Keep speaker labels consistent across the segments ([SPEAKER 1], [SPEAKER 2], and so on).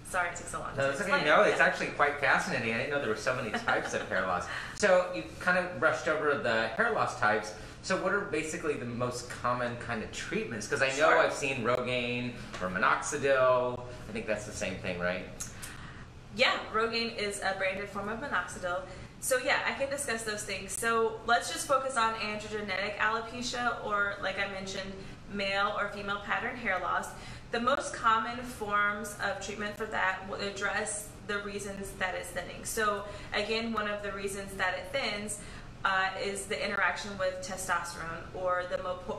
[SPEAKER 1] Sorry it took so long
[SPEAKER 2] No,
[SPEAKER 1] to
[SPEAKER 2] it's
[SPEAKER 1] explain.
[SPEAKER 2] okay. No, it's actually quite fascinating. I didn't know there were so many types of hair loss. So you kind of brushed over the hair loss types. So what are basically the most common kind of treatments? Because I know I've seen Rogaine or Minoxidil. I think that's the same thing, right?
[SPEAKER 1] Yeah, Rogaine is a branded form of Minoxidil. So yeah, I can discuss those things. So let's just focus on androgenetic alopecia, or like I mentioned, male or female pattern hair loss. The most common forms of treatment for that will address the reasons that it's thinning. So again, one of the reasons that it thins is the interaction with testosterone, or the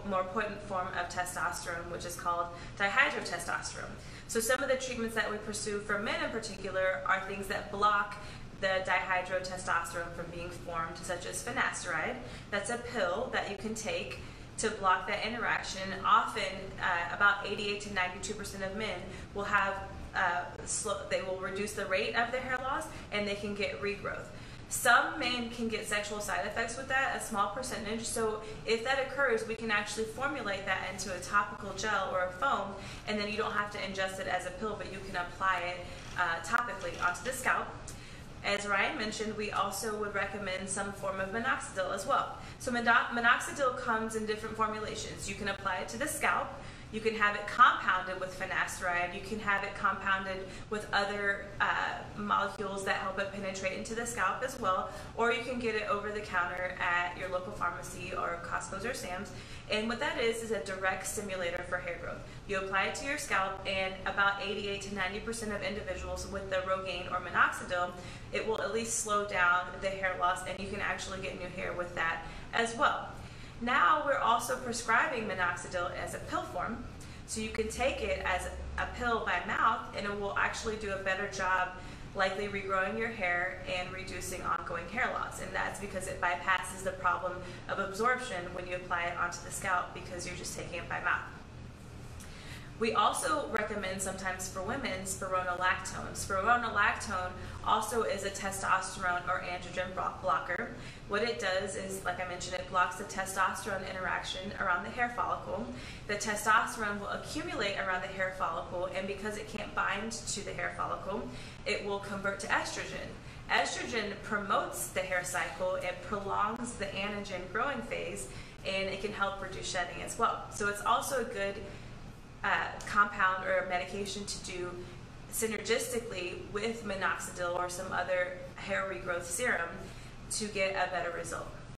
[SPEAKER 1] more potent form of testosterone, which is called dihydrotestosterone. So some of the treatments that we pursue for men in particular are things that block the dihydrotestosterone from being formed, such as Finasteride. That's a pill that you can take to block that interaction. Often, about 88 to 92% of men will have, they will reduce the rate of their hair loss, and they can get regrowth. Some men can get sexual side effects with that, a small percentage. So if that occurs, we can actually formulate that into a topical gel or a foam, and then you don't have to ingest it as a pill, but you can apply it topically onto the scalp. As Ryan mentioned, we also would recommend some form of Minoxidil as well. So Minoxidil comes in different formulations. You can apply it to the scalp. You can have it compounded with Finasteride. You can have it compounded with other molecules that help it penetrate into the scalp as well. Or you can get it over the counter at your local pharmacy or Costco's or Sam's. And what that is a direct stimulator for hair growth. You apply it to your scalp, and about 88 to 90% of individuals with the Rogaine or Minoxidil, it will at least slow down the hair loss, and you can actually get new hair with that as well. Now we're also prescribing Minoxidil as a pill form, so you can take it as a pill by mouth, and it will actually do a better job likely regrowing your hair and reducing ongoing hair loss. And that's because it bypasses the problem of absorption when you apply it onto the scalp, because you're just taking it by mouth. We also recommend sometimes for women Spironolactone. Spironolactone also is a testosterone or androgen blocker. What it does is, like I mentioned, it blocks the testosterone interaction around the hair follicle. The testosterone will accumulate around the hair follicle, and because it can't bind to the hair follicle, it will convert to estrogen. Estrogen promotes the hair cycle, it prolongs the anagen growing phase, and it can help reduce shedding as well. So it's also a good compound or medication to do synergistically with Minoxidil or some other hair regrowth serum to get a better result.